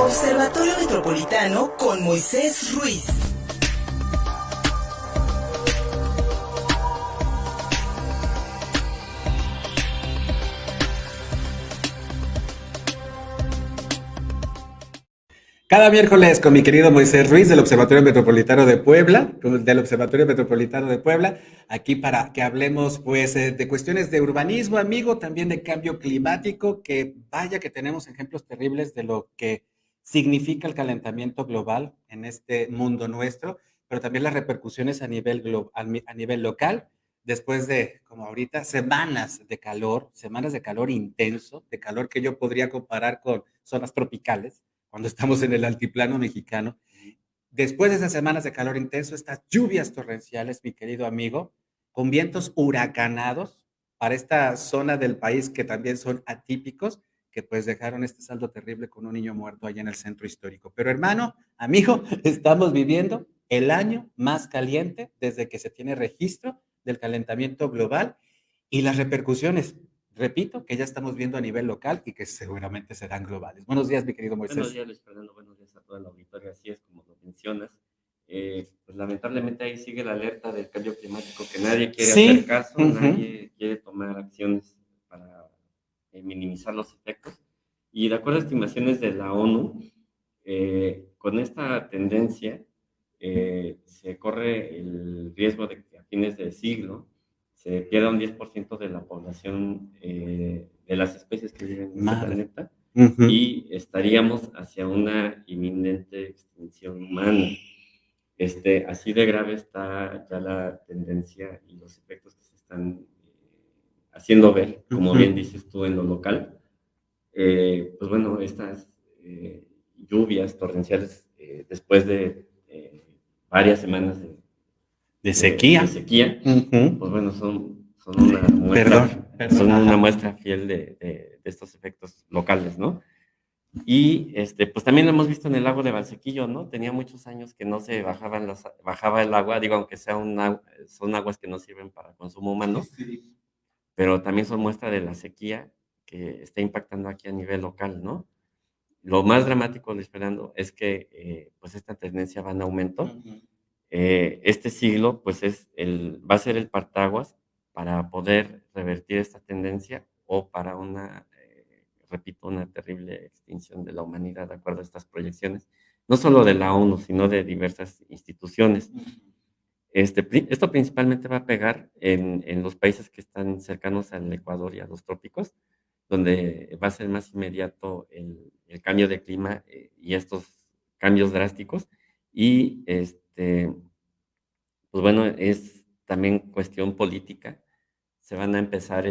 Observatorio Metropolitano con Moisés Ruiz. Cada miércoles con mi querido Moisés Ruiz del Observatorio Metropolitano de Puebla, aquí para que hablemos pues de cuestiones de urbanismo, amigo, también de cambio climático, que vaya que tenemos ejemplos terribles de lo que significa el calentamiento global en este mundo nuestro, pero también las repercusiones a nivel local, después de, como ahorita, semanas de calor intenso, de calor que yo podría comparar con zonas tropicales cuando estamos en el altiplano mexicano. Después de esas semanas de calor intenso, estas lluvias torrenciales, mi querido amigo, con vientos huracanados para esta zona del país que también son atípicos, que pues dejaron este saldo terrible con un niño muerto allá en el centro histórico. Pero hermano, amigo, estamos viviendo el año más caliente desde que se tiene registro del calentamiento global y las repercusiones, repito, que ya estamos viendo a nivel local y que seguramente serán globales. Buenos días, mi querido Buenos Moisés. días, Luis Fernando. Buenos días a toda la auditoría. Así es como lo mencionas. Pues lamentablemente ahí sigue la alerta del cambio climático, que nadie quiere hacer Sí, caso, nadie quiere tomar acciones para minimizar los efectos. Y de acuerdo a estimaciones de la ONU, con esta tendencia se corre el riesgo de que a fines de siglo se pierda un 10% de la población de las especies que viven en este madre. planeta y estaríamos hacia una inminente extinción humana. Así de grave está ya la tendencia y los efectos que se están haciendo ver, como bien dices tú, en lo local. Pues bueno, estas lluvias torrenciales después de varias semanas De sequía. Pues bueno, son una muestra, son una muestra fiel de estos efectos locales, ¿no? Y pues también lo hemos visto en el lago de Valsequillo, ¿no? Tenía muchos años que no se bajaba el agua, digo, aunque son aguas que no sirven para consumo humano, pero también son muestra de la sequía que está impactando aquí a nivel local, ¿no? Lo más dramático, Luis Fernando, es que pues esta tendencia va en aumento. Este siglo pues va a ser el partaguas para poder revertir esta tendencia o para repito, una terrible extinción de la humanidad de acuerdo a estas proyecciones, no solo de la ONU, sino de diversas instituciones. Esto principalmente va a pegar en los países que están cercanos al Ecuador y a los trópicos, donde va a ser más inmediato el cambio de clima y estos cambios drásticos. Y pues bueno, es también cuestión política. Se van a empezar a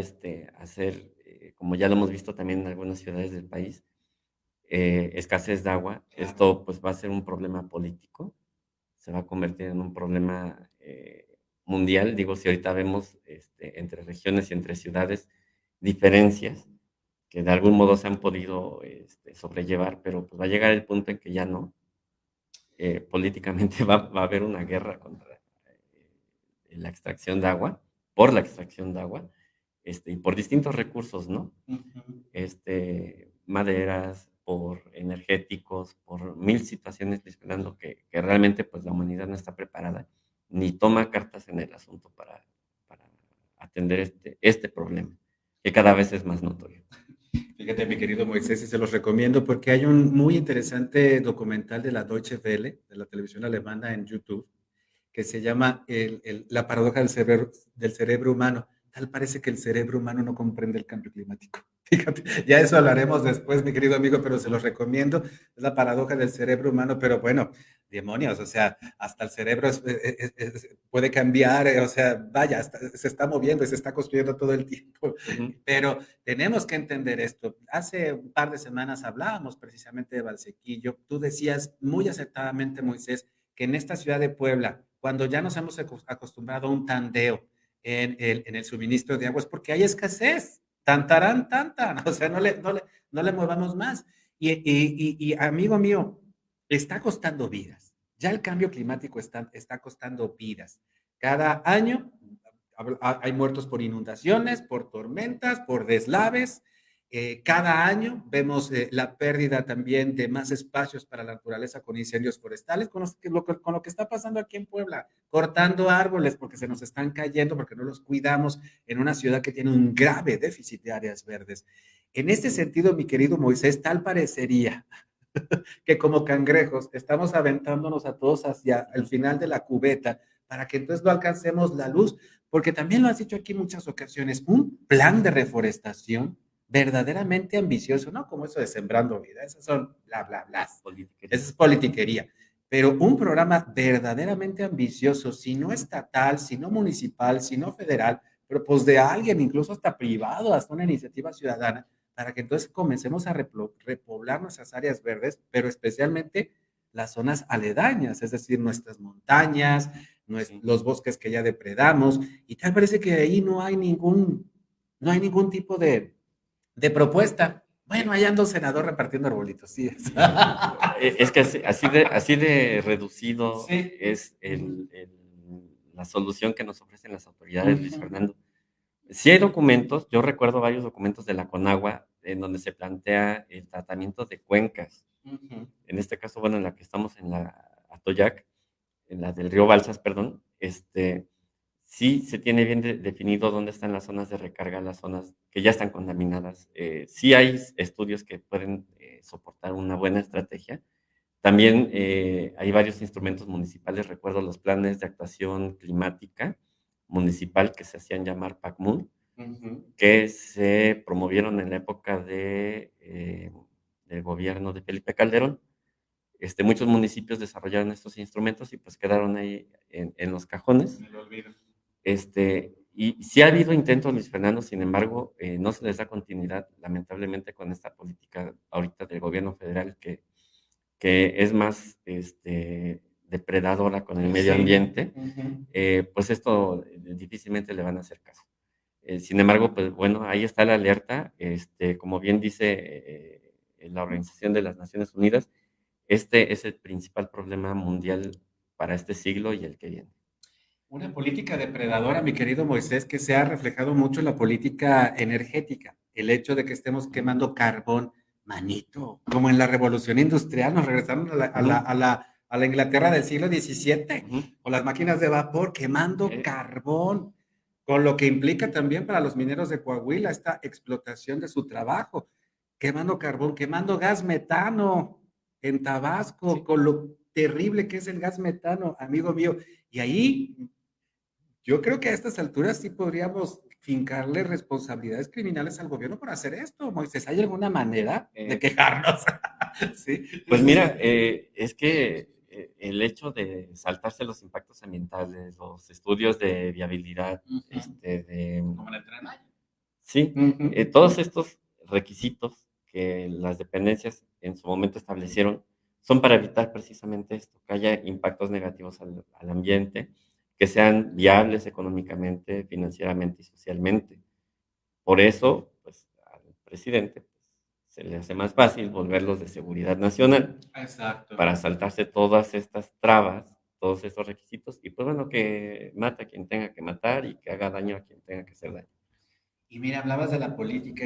hacer, como ya lo hemos visto también en algunas ciudades del país, escasez de agua. Esto pues va a ser un problema político, se va a convertir en un problema mundial. Digo, si ahorita vemos entre regiones y entre ciudades diferencias que de algún modo se han podido sobrellevar, pero pues va a llegar el punto en que ya no. Políticamente va a haber una guerra contra la extracción de agua, por la extracción de agua, y por distintos recursos, ¿no? Maderas, por energéticos, por mil situaciones, esperando que realmente pues la humanidad no está preparada ni toma cartas en el asunto para atender este problema, que cada vez es más notorio. Fíjate, mi querido Moisés, y se los recomiendo porque hay un muy interesante documental de la Deutsche Welle, de la televisión alemana en YouTube, que se llama La paradoja del cerebro humano. Tal parece que el cerebro humano no comprende el cambio climático. Fíjate, ya eso hablaremos después, mi querido amigo, pero se los recomiendo. Es la paradoja del cerebro humano, pero bueno, demonios, o sea, hasta el cerebro puede cambiar, o sea, vaya, se está moviendo y se está construyendo todo el tiempo. Pero tenemos que entender esto. Hace un par de semanas hablábamos precisamente de Valsequillo. Tú decías muy acertadamente, Moisés, que en esta ciudad de Puebla, cuando ya nos hemos acostumbrado a un tandeo en el suministro de agua, es porque hay escasez. Tantarán, tantan. O sea, no le movamos más. Y amigo mío, está costando vidas. Ya el cambio climático está costando vidas. Cada año hay muertos por inundaciones, por tormentas, por deslaves. Cada año vemos la pérdida también de más espacios para la naturaleza con incendios forestales, con lo que está pasando aquí en Puebla, cortando árboles porque se nos están cayendo, porque no los cuidamos en una ciudad que tiene un grave déficit de áreas verdes. En este sentido, mi querido Moisés, tal parecería que como cangrejos estamos aventándonos a todos hacia el final de la cubeta para que entonces no alcancemos la luz, porque también lo has dicho aquí en muchas ocasiones, un plan de reforestación verdaderamente ambicioso, no como eso de sembrando vida, esas son bla, bla, bla, esa es politiquería, pero un programa verdaderamente ambicioso, si no estatal, si no municipal, si no federal, pero pues de alguien, incluso hasta privado, hasta una iniciativa ciudadana, para que entonces comencemos a repoblar nuestras áreas verdes, pero especialmente las zonas aledañas, es decir, nuestras montañas, los bosques que ya depredamos, y tal parece que ahí no hay ningún tipo de propuesta. Bueno, ahí anda un senador repartiendo arbolitos, sí. Es que así de reducido sí. Es la solución que nos ofrecen las autoridades, Luis Fernando. Sí hay documentos, yo recuerdo varios documentos de la Conagua en donde se plantea el tratamiento de cuencas. En este caso, bueno, en la que estamos en la Atoyac, en la del río Balsas, perdón, sí se tiene bien definido dónde están las zonas de recarga, las zonas que ya están contaminadas. Sí hay estudios que pueden soportar una buena estrategia. También hay varios instrumentos municipales, recuerdo los planes de actuación climática municipal que se hacían llamar PACMUN, que se promovieron en la época del gobierno de Felipe Calderón. Muchos municipios desarrollaron estos instrumentos y pues quedaron ahí en los cajones. Me lo olvido. Y sí ha habido intentos, Luis Fernando, sin embargo, no se les da continuidad, lamentablemente, con esta política ahorita del gobierno federal que es más depredadora con el medio ambiente, pues esto difícilmente le van a hacer caso. Sin embargo, pues bueno, ahí está la alerta. Como bien dice la Organización de las Naciones Unidas, este es el principal problema mundial para este siglo y el que viene. Una política depredadora, mi querido Moisés, que se ha reflejado mucho en la política energética. El hecho de que estemos quemando carbón, manito, como en la Revolución Industrial, nos regresaron a la Inglaterra del siglo XVII, con las máquinas de vapor quemando carbón, con lo que implica también para los mineros de Coahuila esta explotación de su trabajo, quemando carbón, quemando gas metano en Tabasco, con lo terrible que es el gas metano, amigo mío. Y ahí yo creo que a estas alturas sí podríamos fincarle responsabilidades criminales al gobierno por hacer esto, Moisés. ¿Hay alguna manera de quejarnos? Sí. Pues mira, es que el hecho de saltarse los impactos ambientales, los estudios de viabilidad, como en el Tren Maya. Sí, todos estos requisitos que las dependencias en su momento establecieron son para evitar precisamente esto, que haya impactos negativos al ambiente, que sean viables económicamente, financieramente y socialmente. Por eso, pues, al presidente pues, se le hace más fácil volverlos de seguridad nacional. Exacto. Para saltarse todas estas trabas, todos estos requisitos, y pues bueno, que mate a quien tenga que matar y que haga daño a quien tenga que hacer daño. Y mira, hablabas de la política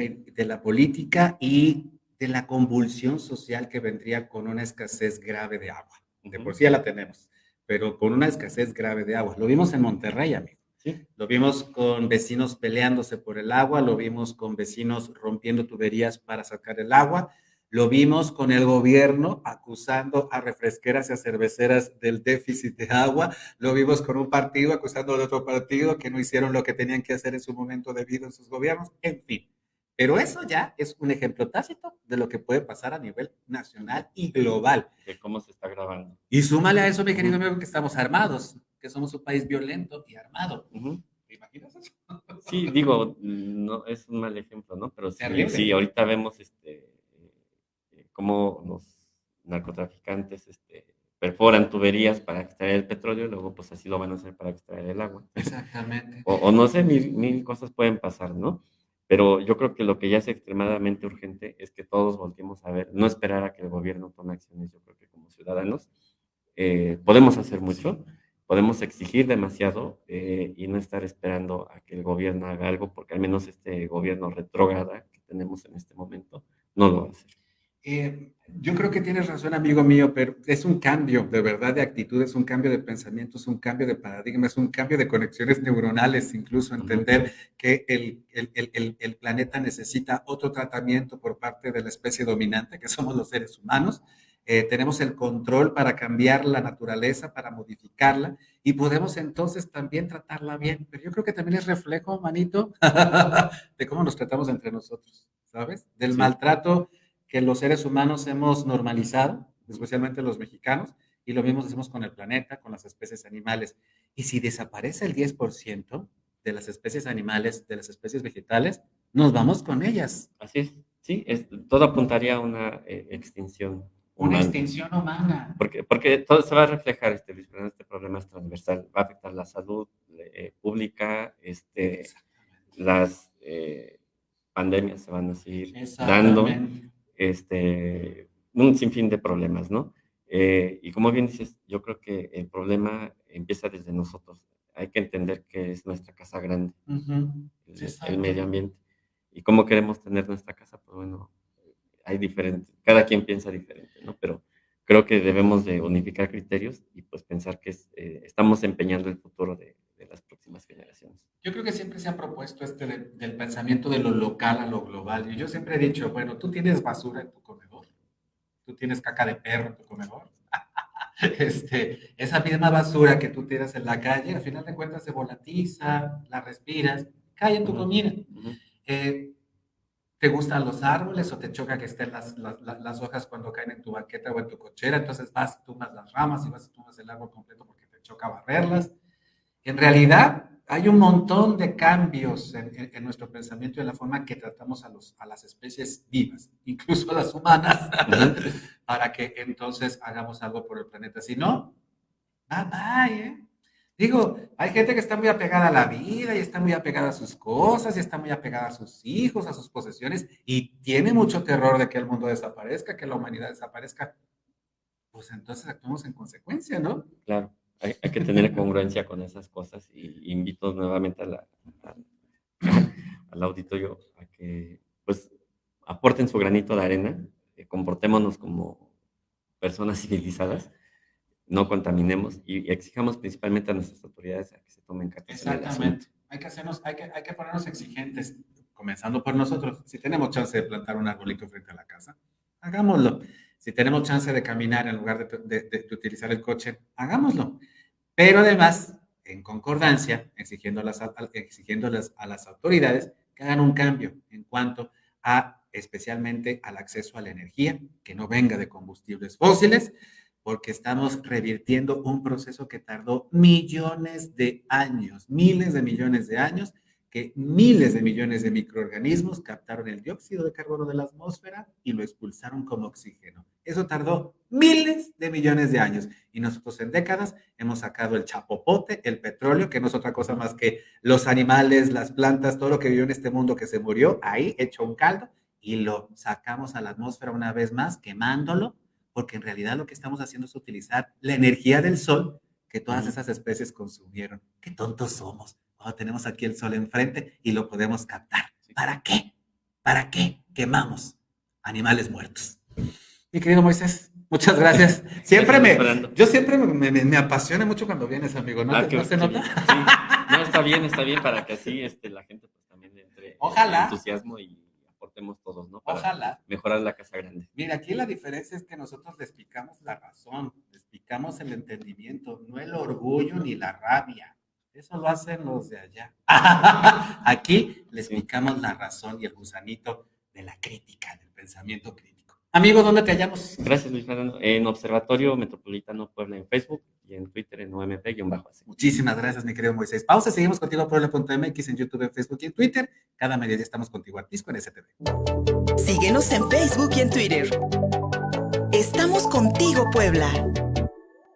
y de la convulsión social que vendría con una escasez grave de agua. De por sí ya la tenemos, pero con una escasez grave de agua. Lo vimos en Monterrey, amigo. Sí. Lo vimos con vecinos peleándose por el agua, lo vimos con vecinos rompiendo tuberías para sacar el agua, lo vimos con el gobierno acusando a refresqueras y a cerveceras del déficit de agua, lo vimos con un partido acusando de otro partido que no hicieron lo que tenían que hacer en su momento debido a sus gobiernos, en fin. Pero eso ya es un ejemplo tácito de lo que puede pasar a nivel nacional y global. De cómo se está grabando. Y súmale a eso, mi querido amigo, que estamos armados, que somos un país violento y armado. ¿Te imaginas eso? Sí, digo, no es un mal ejemplo, ¿no? Pero sí, ahorita vemos cómo los narcotraficantes perforan tuberías para extraer el petróleo y luego pues así lo van a hacer para extraer el agua. Exactamente. O no sé, mil cosas pueden pasar, ¿no? Pero yo creo que lo que ya es extremadamente urgente es que todos volteemos a ver, no esperar a que el gobierno tome acciones. Yo creo que como ciudadanos podemos hacer mucho, podemos exigir demasiado y no estar esperando a que el gobierno haga algo, porque al menos este gobierno retrógrada que tenemos en este momento, no lo va a hacer. Yo creo que tienes razón, amigo mío, pero es un cambio de verdad de actitud, es un cambio de pensamiento, es un cambio de paradigma, es un cambio de conexiones neuronales, incluso entender que el planeta necesita otro tratamiento por parte de la especie dominante, que somos los seres humanos. Tenemos el control para cambiar la naturaleza, para modificarla, y podemos entonces también tratarla bien. Pero yo creo que también es reflejo, manito, de cómo nos tratamos entre nosotros, ¿sabes? Del maltrato que los seres humanos hemos normalizado, especialmente los mexicanos, y lo mismo hacemos con el planeta, con las especies animales. Y si desaparece el 10% de las especies animales, de las especies vegetales, nos vamos con ellas. Así es, sí, todo apuntaría a una extinción humana. Una extinción humana. Porque todo se va a reflejar, Luis Fernando, este problema es transversal, va a afectar la salud pública, las pandemias se van a seguir dando, un sinfín de problemas, ¿no? Y como bien dices, yo creo que el problema empieza desde nosotros. Hay que entender que es nuestra casa grande, el medio ambiente. Y cómo queremos tener nuestra casa, pues bueno, hay diferentes, cada quien piensa diferente, ¿no? Pero creo que debemos de unificar criterios y pues pensar que estamos empeñando el futuro de las próximas generaciones. Yo creo que siempre se ha propuesto del pensamiento de lo local a lo global. Y yo siempre he dicho, bueno, tú tienes basura en tu comedor, tú tienes caca de perro en tu comedor. Esa misma basura que tú tiras en la calle, al final de cuentas se volatiza, la respiras, cae en tu comida. ¿Te gustan los árboles o te choca que estén las hojas cuando caen en tu banqueta o en tu cochera? Entonces vas, tumbas las ramas y vas y tumbas el árbol completo porque te choca barrerlas. En realidad, hay un montón de cambios en nuestro pensamiento y en la forma que tratamos a las especies vivas, incluso a las humanas, para que entonces hagamos algo por el planeta. Si no, bye bye, Digo, hay gente que está muy apegada a la vida y está muy apegada a sus cosas y está muy apegada a sus hijos, a sus posesiones y tiene mucho terror de que el mundo desaparezca, que la humanidad desaparezca. Pues entonces actuamos en consecuencia, ¿no? Claro, hay que tener congruencia con esas cosas y invito nuevamente al auditorio a que pues aporten su granito de arena, comportémonos como personas civilizadas, no contaminemos y exijamos principalmente a nuestras autoridades a que se tomen cartas en el asunto. Hay que ponernos exigentes, comenzando por nosotros. Si tenemos chance de plantar un arbolito frente a la casa, hagámoslo. Si tenemos chance de caminar en lugar de utilizar el coche, hagámoslo. Pero además, en concordancia, exigiéndolas a las autoridades que hagan un cambio en cuanto a, especialmente al acceso a la energía, que no venga de combustibles fósiles, porque estamos revirtiendo un proceso que tardó millones de años, miles de millones de años, que miles de millones de microorganismos captaron el dióxido de carbono de la atmósfera y lo expulsaron como oxígeno. Eso tardó miles de millones de años y nosotros en décadas hemos sacado el chapopote, el petróleo, que no es otra cosa más que los animales, las plantas, todo lo que vivió en este mundo que se murió, ahí hecho un caldo y lo sacamos a la atmósfera una vez más, quemándolo, porque en realidad lo que estamos haciendo es utilizar la energía del sol que todas esas especies consumieron. ¡Qué tontos somos! Cuando tenemos aquí el sol enfrente y lo podemos captar. ¿Para qué? ¿Para qué quemamos animales muertos? Mi querido Moisés, muchas gracias. Yo siempre me apasiona mucho cuando vienes, amigo. ¿No se nota? Sí. No, está bien para que así la gente pues también entre en entusiasmo y aportemos todos, ¿no? Para Ojalá. Mejorar la casa grande. Mira, aquí la diferencia es que nosotros les picamos la razón, les picamos el entendimiento, no el orgullo ni la rabia. Eso lo hacen los de allá. Aquí les picamos la razón y el gusanito de la crítica, del pensamiento crítico. Amigo, ¿dónde te hallamos? Gracias, Luis Fernando. En Observatorio Metropolitano Puebla en Facebook y en Twitter en OMP-AC. Muchísimas gracias, mi querido Moisés. Pausa, seguimos contigo por Puebla.mx en YouTube, en Facebook y en Twitter. Cada mediodía estamos contigo a Tisco en STV. Síguenos en Facebook y en Twitter. Estamos contigo, Puebla.